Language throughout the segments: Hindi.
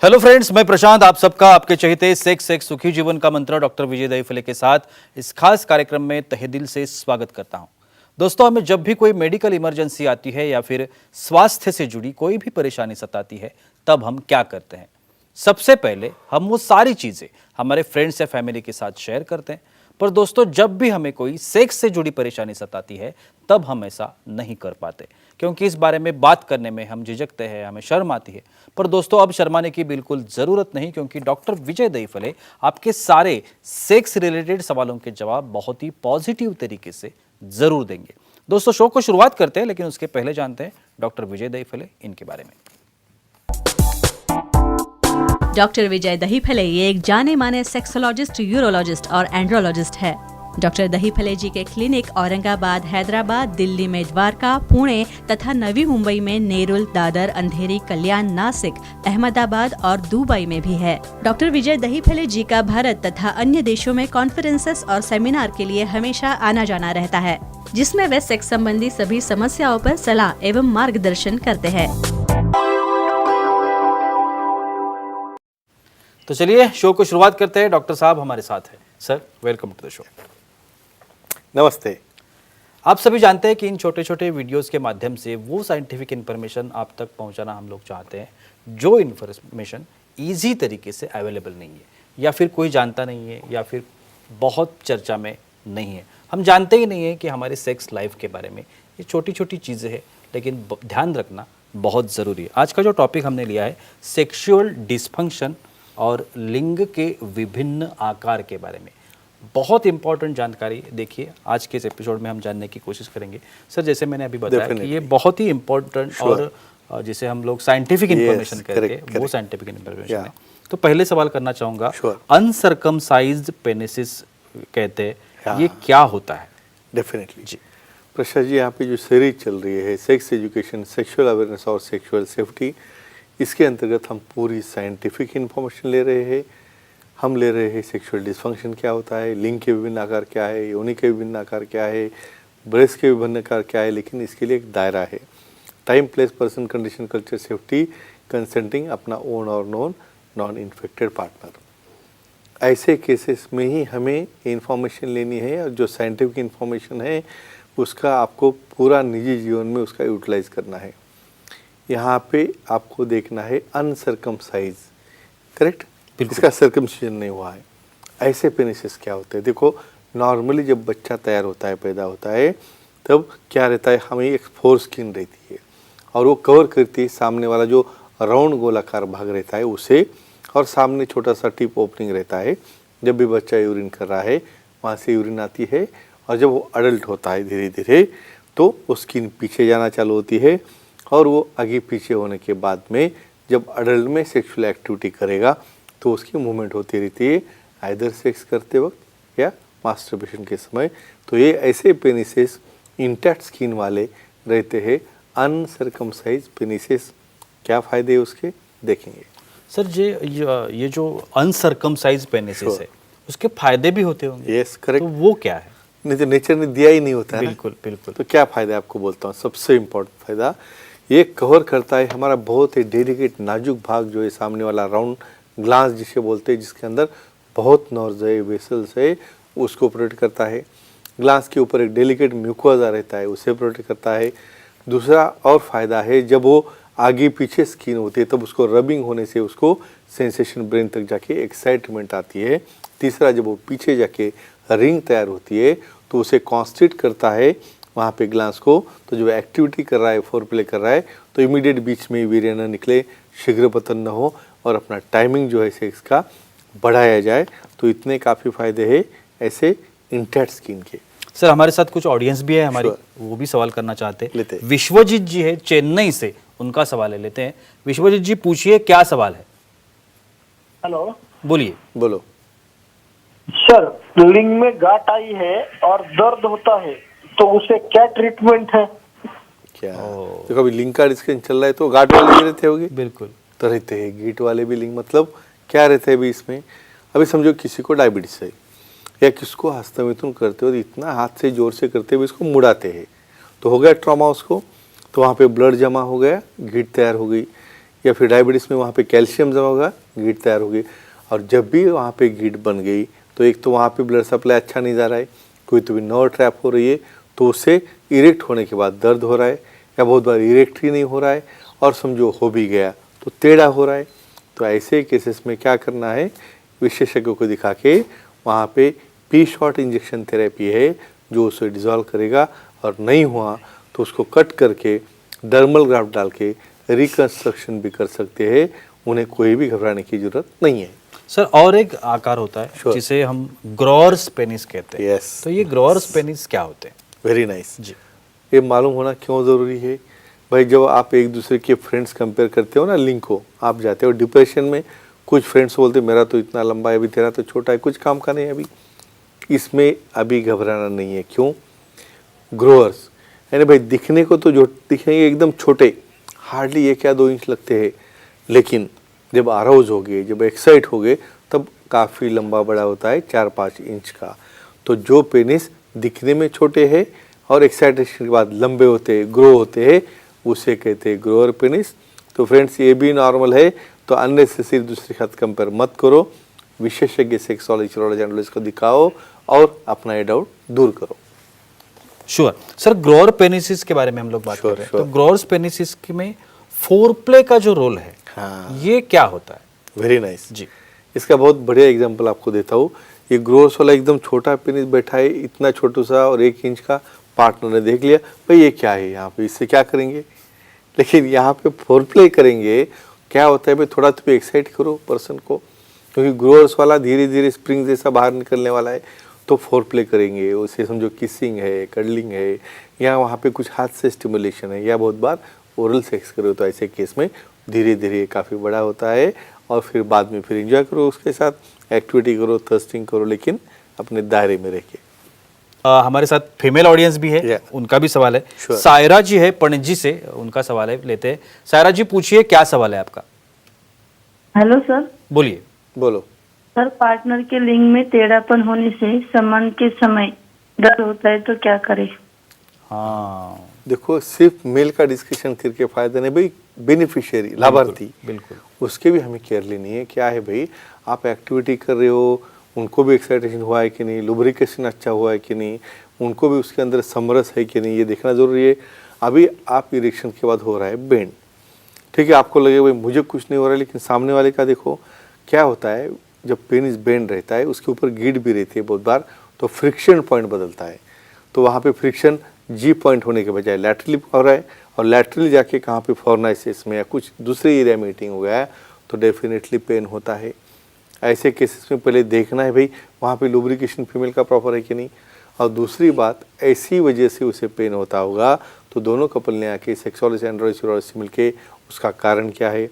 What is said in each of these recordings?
हेलो फ्रेंड्स, मैं प्रशांत आप सबका आपके चहेते सेक्स सेक्स सुखी जीवन का मंत्र डॉक्टर विजय दहीफले के साथ इस खास कार्यक्रम में तहे दिल से स्वागत करता हूं। दोस्तों, हमें जब भी कोई मेडिकल इमरजेंसी आती है या फिर स्वास्थ्य से जुड़ी कोई भी परेशानी सताती है, तब हम क्या करते हैं? सबसे पहले हम वो सारी चीजें हमारे फ्रेंड्स या फैमिली के साथ शेयर करते हैं। पर दोस्तों, जब भी हमें कोई सेक्स से जुड़ी परेशानी सताती है, तब हम ऐसा नहीं कर पाते, क्योंकि इस बारे में बात करने में हम झिझकते हैं, हमें शर्म आती है। पर दोस्तों, अब शर्माने की बिल्कुल ज़रूरत नहीं, क्योंकि डॉक्टर विजय दहीफले आपके सारे सेक्स रिलेटेड सवालों के जवाब बहुत ही पॉजिटिव तरीके से ज़रूर देंगे। दोस्तों, शो को शुरुआत करते हैं, लेकिन उसके पहले जानते हैं डॉक्टर विजय दहीफले इनके बारे में। डॉक्टर विजय दहीफले ये एक जाने माने सेक्सोलॉजिस्ट, यूरोलॉजिस्ट और एंड्रोलॉजिस्ट है। डॉक्टर दहीफले जी के क्लिनिक औरंगाबाद, हैदराबाद, दिल्ली में द्वारका, पुणे तथा नवी मुंबई में नेरुल, दादर, अंधेरी, कल्याण, नासिक, अहमदाबाद और दुबई में भी है। डॉक्टर विजय दहीफले जी का भारत तथा अन्य देशों में कॉन्फ्रेंसेस और सेमिनार के लिए हमेशा आना जाना रहता है, जिसमें वे सेक्स संबंधी सभी समस्याओं पर सलाह एवं मार्गदर्शन करते हैं। तो चलिए शो को शुरुआत करते हैं। डॉक्टर साहब हमारे साथ हैं। Sir, welcome to the show. नमस्ते। आप सभी जानते हैं कि इन छोटे छोटे वीडियोस के माध्यम से वो साइंटिफिक इन्फॉर्मेशन आप तक पहुंचाना हम लोग चाहते हैं, जो इन्फॉर्मेशन ईजी तरीके से अवेलेबल नहीं है, या फिर कोई जानता नहीं है, या फिर बहुत चर्चा में नहीं है। हम जानते ही नहीं है कि हमारे सेक्स लाइफ के बारे में ये छोटी छोटी चीज़ें हैं, लेकिन ध्यान रखना बहुत ज़रूरी है। आज का जो टॉपिक हमने लिया है, सेक्सुअल डिसफंक्शन और लिंग के विभिन्न आकार के बारे में, बहुत इंपॉर्टेंट जानकारी। देखिए, आज के इस एपिसोड में हम जानने की कोशिश करेंगे। सर, जैसे मैंने अभी बताया कि ये बहुत ही इंपॉर्टेंट और जिसे हम लोग साइंटिफिक इंफॉर्मेशन कहते हैं, वो साइंटिफिक इंफॉर्मेशन है। तो पहले सवाल करना चाहूँगा, अनसर्कमसाइज्ड पेनिसिस कहते हैं, ये क्या होता है? डेफिनेटली जी प्रसाद जी, यहाँ पे जो सीरीज चल रही है सेक्स एजुकेशन, सेक्सुअल अवेयरनेस और सेक्सुअल सेफ्टी, इसके अंतर्गत हम पूरी साइंटिफिक इंफॉर्मेशन ले रहे हैं। हम ले रहे हैं सेक्सुअल डिसफंक्शन क्या होता है, लिंग के विभिन्न आकार क्या है, योनि के विभिन्न आकार क्या है, ब्रेस्ट के विभिन्न आकार क्या है, लेकिन इसके लिए एक दायरा है। Time, place, person, condition, culture, safety, consenting, अपना ओन और नॉन इन्फेक्टेड पार्टनर। ऐसे केसेस में ही हमें इंफॉर्मेशन लेनी है, और जो साइंटिफिक इंफॉर्मेशन है उसका आपको पूरा निजी जीवन में उसका यूटिलाइज करना है। यहाँ पे आपको देखना है अनसर्कमसाइज, करेक्ट, इसका सर्कमसिजन नहीं हुआ है। ऐसे पेनिसेस क्या होते हैं? देखो, नॉर्मली जब बच्चा तैयार होता है, पैदा होता है, तब क्या रहता है, हमें एक फोर स्किन रहती है और वो कवर करती है सामने वाला जो राउंड गोलाकार भाग रहता है उसे, और सामने छोटा सा टिप ओपनिंग रहता है। जब भी बच्चा यूरिन कर रहा है वहाँ से यूरिन आती है, और जब वो अडल्ट होता है धीरे धीरे, तो वो स्किन पीछे जाना चालू होती है, और वो आगे पीछे होने के बाद में जब अडल्ट में सेक्सुअल एक्टिविटी करेगा तो उसकी मूवमेंट होती रहती है, आइदर सेक्स करते वक्त या मास्टरबेशन के समय। तो ये ऐसे पेनिसेस इंटैक्ट स्किन वाले रहते हैं, अनसर्कमसाइज पेनिसेस। क्या फ़ायदे हैं उसके, देखेंगे। सर, ये जो अनसर्कमसाइज पेनिसेस है, उसके फायदे भी होते होंगे? Yes, correct. तो वो क्या है? नहीं तो नेचर ने दिया ही नहीं होता है। बिल्कुल बिल्कुल। तो क्या फ़ायदा आपको बोलता हूँ। सबसे इम्पोर्टेंट फ़ायदा, ये कवर करता है हमारा बहुत ही डेलिकेट नाजुक भाग, जो है सामने वाला राउंड ग्लास जिसे बोलते हैं, जिसके अंदर बहुत नर्व्स है, वेसल्स है, उसको प्रोटेक्ट करता है। ग्लास के ऊपर एक डेलिकेट म्यूकोजा रहता है, उसे प्रोटेक्ट करता है। दूसरा और फ़ायदा है, जब वो आगे पीछे स्किन होती है तब उसको रबिंग होने से उसको सेंसेशन ब्रेन तक जाके एक्साइटमेंट आती है। तीसरा, जब वो पीछे जाके रिंग तैयार होती है तो उसे कॉन्स्ट्रिक्ट करता है वहाँ पे ग्लास को। तो जो एक्टिविटी कर रहा है, फोर प्ले कर रहा है, तो इमीडिएट बीच में वीर्य न निकले, शीघ्र पतन न हो, और अपना टाइमिंग जो है सेक्स का बढ़ाया जाए। तो इतने काफ़ी फायदे हैं ऐसे इंटैक्ट स्किन के। सर, हमारे साथ कुछ ऑडियंस भी है हमारी, वो भी सवाल करना चाहते हैं। लेते। विश्वजीत जी है चेन्नई से, उनका सवाल है, लेते हैं। विश्वजीत जी, पूछिए, क्या सवाल है? हेलो, बोलिए। बोलो। सर, लिंग में गांठ आई है और दर्द होता है, तो उसे क्या ट्रीटमेंट है? क्या देखो, अभी लिंग का डिस्कशन चल रहा है, तो गांठ वाले भी रहते होंगे। बिल्कुल, तो रहते हैं गीट वाले भी लिंग। मतलब क्या रहते हैं अभी इसमें? अभी समझो किसी को डायबिटीज है, या किसको हस्तमिथुन करते हो इतना हाथ से जोर से करते हुए इसको मुड़ाते हैं, तो हो गया ट्रॉमा उसको, तो वहाँ पे ब्लड जमा हो गया, गीट तैयार हो गई। या फिर डायबिटीज़ में वहाँ पे कैल्शियम जमा होगा, गीट तैयार होगी। और जब भी वहाँ पे गीट बन गई तो एक तो वहाँ पे ब्लड सप्लाई अच्छा नहीं जा रहा है, कोई तो भी नर्व ट्रैप हो रही है, तो उससे इरेक्ट होने के बाद दर्द हो रहा है, या बहुत बार इरेक्ट ही नहीं हो रहा है, और समझो हो भी गया तो टेढ़ा हो रहा है। तो ऐसे केसेस में क्या करना है, विशेषज्ञों को दिखा के वहाँ पे पी शॉट इंजेक्शन थेरेपी है जो उसे डिजॉल्व करेगा, और नहीं हुआ तो उसको कट करके डर्मल ग्राफ्ट डाल के रिकंस्ट्रक्शन भी कर सकते हैं। उन्हें कोई भी घबराने की जरूरत नहीं है। सर और एक आकार होता है जिसे हम ग्रोअर्स पेनिस कहते हैं। Yes. तो ये ग्रोअर्स पेनिस क्या होते हैं? वेरी नाइस जी। ये मालूम होना क्यों ज़रूरी है भाई? जब आप एक दूसरे के फ्रेंड्स कंपेयर करते हो ना, लिंक हो, आप जाते हो डिप्रेशन में, कुछ फ्रेंड्स बोलते मेरा तो इतना लंबा है, अभी तेरा तो छोटा है, कुछ काम का नहीं है अभी। इसमें अभी घबराना नहीं है। क्यों? ग्रोअर्स यानी भाई दिखने को तो जो दिखेंगे एकदम छोटे, हार्डली 1 या 2 इंच लगते हैं, लेकिन जब अराउज हो गए, जब एक्साइट हो गए, तब काफ़ी लंबा बड़ा होता है, 4-5 इंच का। तो जो पेनिस दिखने में छोटे हैं और एक्साइटेशन के बाद लंबे होते हैं, ग्रो होते हैं, उसे कहते हैं ग्रोअर पेनिस। तो फ्रेंड्स ये भी नॉर्मल है, तो अननेसेसरी दूसरे के साथ कंपेयर मत करो। विशेषज्ञ सेक्सोलॉजी एंड्रोलॉजिस्ट को दिखाओ और अपना ये डाउट दूर करो। श्योर। सर ग्रोअर पेनिसिस के बारे में हम लोग बात कर रहे हैं, तो ग्रोअर्स पेनिसिस में फोरप्ले का जो रोल है, हाँ, ये क्या होता है? वेरी नाइस जी। इसका बहुत बढ़िया एग्जांपल आपको देता हूँ। ये ग्रोअर्स वाला एकदम छोटा पेनिस बैठा है, इतना छोटा सा और 1 इंच का। पार्टनर ने देख लिया भाई ये क्या है, यहाँ पे इससे क्या करेंगे, लेकिन यहाँ पे फोरप्ले करेंगे। क्या होता है भाई, थोड़ा तो एक्साइट करो पर्सन को, क्योंकि ग्रोअर्स वाला धीरे धीरे स्प्रिंग जैसा बाहर निकलने वाला है। तो फोरप्ले करेंगे, उसे समझो किसिंग है, कडलिंग है, या वहाँ पे कुछ हाथ से स्टिमुलेशन है, या बहुत बार ओरल सेक्स करो। तो ऐसे केस में धीरे धीरे काफ़ी बड़ा होता है, और फिर बाद में फिर एंजॉय करो, उसके साथ एक्टिविटी करो, थर्स्टिंग करो, लेकिन अपने दायरे में रह के। हमारे साथ फीमेल ऑडियंस भी है, Yeah. उनका भी सवाल है। Sure. सायरा जी है पणजी से, उनका सवाल है, लेते हैं। सायरा जी पूछिए, क्या सवाल है आपका? Hello sir. बोलिए। बोलो। सर पार्टनर के लिंग में टेढ़ापन होने से संबंध के समय दर्द होता है तो क्या करें? हाँ देखो, सिर्फ मेल का डिस्कशन करके फायदा नहीं भाई, बेनिफिशियरी लाभार्थी बिल्कुल उसके भी हमें केयर लेनी है। क्या है भाई, आप एक्टिविटी कर रहे हो, उनको भी एक्साइटेशन हुआ है कि नहीं, लुब्रिकेशन अच्छा हुआ है कि नहीं, उनको भी उसके अंदर समरस है कि नहीं, ये देखना जरूरी है। अभी आप इरेक्शन के बाद हो रहा है बेंड, ठीक है, आपको लगे भाई मुझे कुछ नहीं हो रहा है, लेकिन सामने वाले का देखो क्या होता है। जब पेनिस बेंड रहता है, उसके ऊपर गीट भी रहती है बहुत बार, तो फ्रिक्शन पॉइंट बदलता है। तो वहाँ पे फ्रिक्शन जी पॉइंट होने के बजाय लैटरली हो रहा है, और लैटरली जाके कहाँ पे फॉर्नाइसिस में या कुछ दूसरे एरिया में हीटिंग हो गया है, तो डेफिनेटली पेन होता है। ऐसे केसेस में पहले देखना है भाई वहाँ पे लुब्रिकेशन फीमेल का प्रॉपर है कि नहीं, और दूसरी बात ऐसी वजह से उसे पेन होता होगा, तो दोनों कपल ने आके सेक्सोलॉजिस्ट एंड्रोलॉजिस्ट से मिलके उसका कारण क्या है,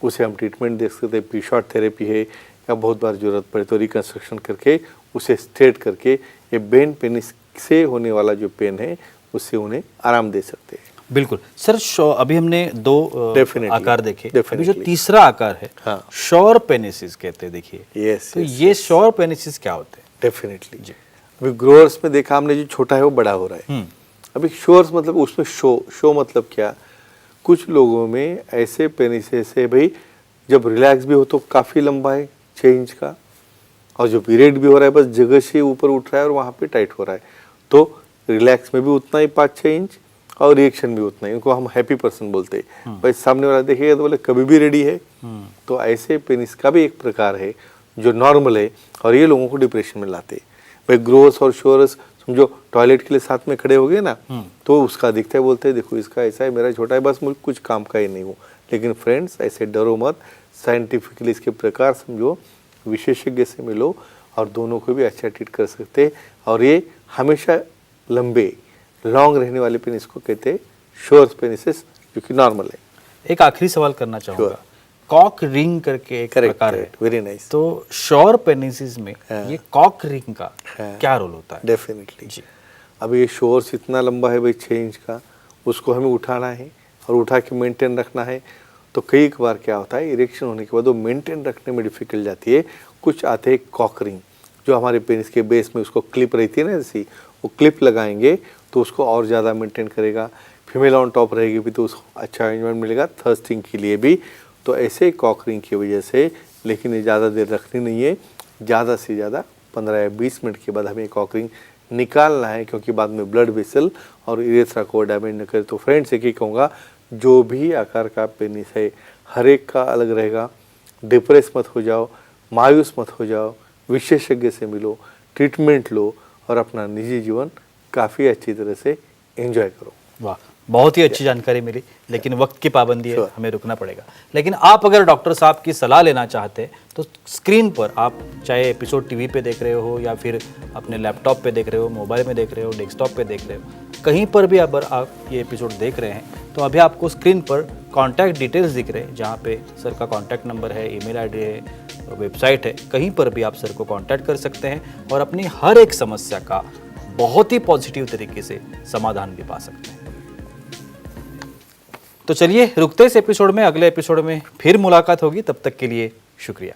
उसे हम ट्रीटमेंट दे सकते हैं। पी शॉट थेरेपी है, या बहुत बार जरूरत पड़े तो रिकंस्ट्रक्शन करके उसे स्ट्रेट करके ये बेंड पेनिस से होने वाला जो पेन है उससे उन्हें आराम दे सकते हैं। बिल्कुल सर। अभी हमने 2 Definitely. आकार देखे, अभी जो Definitely. तीसरा आकार है, हाँ। शॉर पेनिसिस कहते हैं। देखिए यस, तो ये शॉर पेनिसिस क्या होते हैं? डेफिनेटली जी। अभी ग्रोअर्स में देखा हमने, जो छोटा है वो बड़ा हो रहा है। अभी शोर्स मतलब उसमें शो मतलब क्या, कुछ लोगों में ऐसे पेनिसेस है भाई, जब रिलैक्स भी हो तो काफ़ी लंबा है 6 इंच का, और जो पीरियड भी हो रहा है बस जगह से ऊपर उठ रहा है और वहाँ पे टाइट हो रहा है, तो रिलैक्स में भी उतना ही 5-6 इंच, और रिएक्शन भी उतना ही। उनको हम हैप्पी पर्सन बोलते हैं। भाई सामने वाला देखेगा तो बोले कभी भी रेडी है। तो ऐसे पेनिस का भी एक प्रकार है जो नॉर्मल है, और ये लोगों को डिप्रेशन में लाते हैं। भाई ग्रोअर्स और शोरस समझो टॉयलेट के लिए साथ में खड़े हो गए ना, तो उसका दिखता है, बोलते हैं देखो इसका ऐसा है, मेरा छोटा है, बस मुझे कुछ काम का ही नहीं हूँ। लेकिन फ्रेंड्स ऐसे डरो मत, साइंटिफिकली इसके प्रकार समझो, विशेषज्ञ से मिलो, और दोनों को भी अच्छा ट्रीट कर सकते हैं। और ये हमेशा लंबे लॉन्ग रहने वाले पेनिस को कहते हैं शोर्स पेनिसेस, जो कि नॉर्मल है। एक आखिरी सवाल करना चाहूँगा। कॉक रिंग करके एक प्रकार है, वेरी नाइस। तो शॉर पेनिसिस में ये कॉक रिंग का क्या रोल होता है? डेफिनेटली जी। अब ये शोर्स इतना लंबा है भाई 6 इंच का, उसको हमें उठाना है और उठा के मेंटेन रखना है। तो कई बार क्या होता है, इरेक्शन होने के बाद वो मेंटेन रखने में डिफिकल्ट जाती है। कुछ आते हैं कॉक रिंग, जो हमारे पेनिस के बेस में उसको क्लिप रहती है ना, जैसी वो क्लिप लगाएंगे तो उसको और ज़्यादा मेंटेन करेगा। फीमेल ऑन टॉप रहेगी भी तो उसको अच्छा एंजॉयमेंट मिलेगा, थर्स्टिंग के लिए भी। तो ऐसे कॉकरिंग की वजह से, लेकिन ये ज़्यादा देर रखनी नहीं है, ज़्यादा से ज़्यादा 15 या 20 मिनट के बाद हमें कॉकरिंग निकालना है, क्योंकि बाद में ब्लड वेसल और यूरेथ्रा को डैमेज न करे। तो फ्रेंड्स एक ही कहूँगा, जो भी आकार का पेनिस है हर एक का अलग रहेगा। डिप्रेस मत हो जाओ, मायूस मत हो जाओ, विशेषज्ञ से मिलो, ट्रीटमेंट लो और अपना निजी जीवन काफ़ी अच्छी तरह से एंजॉय करो। वाह, बहुत ही अच्छी जानकारी मिली, लेकिन वक्त की पाबंदी है, Sure. हमें रुकना पड़ेगा। लेकिन आप अगर डॉक्टर साहब की सलाह लेना चाहते हैं तो स्क्रीन पर आप चाहे एपिसोड टीवी पे देख रहे हो या फिर अपने लैपटॉप पे देख रहे हो, मोबाइल में देख रहे हो, डेस्कटॉप पे देख रहे हो, कहीं पर भी अगर आप ये एपिसोड देख रहे हैं तो अभी आपको स्क्रीन पर कॉन्टैक्ट डिटेल्स दिख रहे हैं, जहाँ पे सर का कॉन्टैक्ट नंबर है, ईमेल आईडी है, वेबसाइट है। कहीं पर भी आप सर को कॉन्टैक्ट कर सकते हैं और अपनी हर एक समस्या का बहुत ही पॉजिटिव तरीके से समाधान भी पा सकते हैं। तो चलिए रुकते इस एपिसोड में, अगले एपिसोड में फिर मुलाकात होगी। तब तक के लिए शुक्रिया।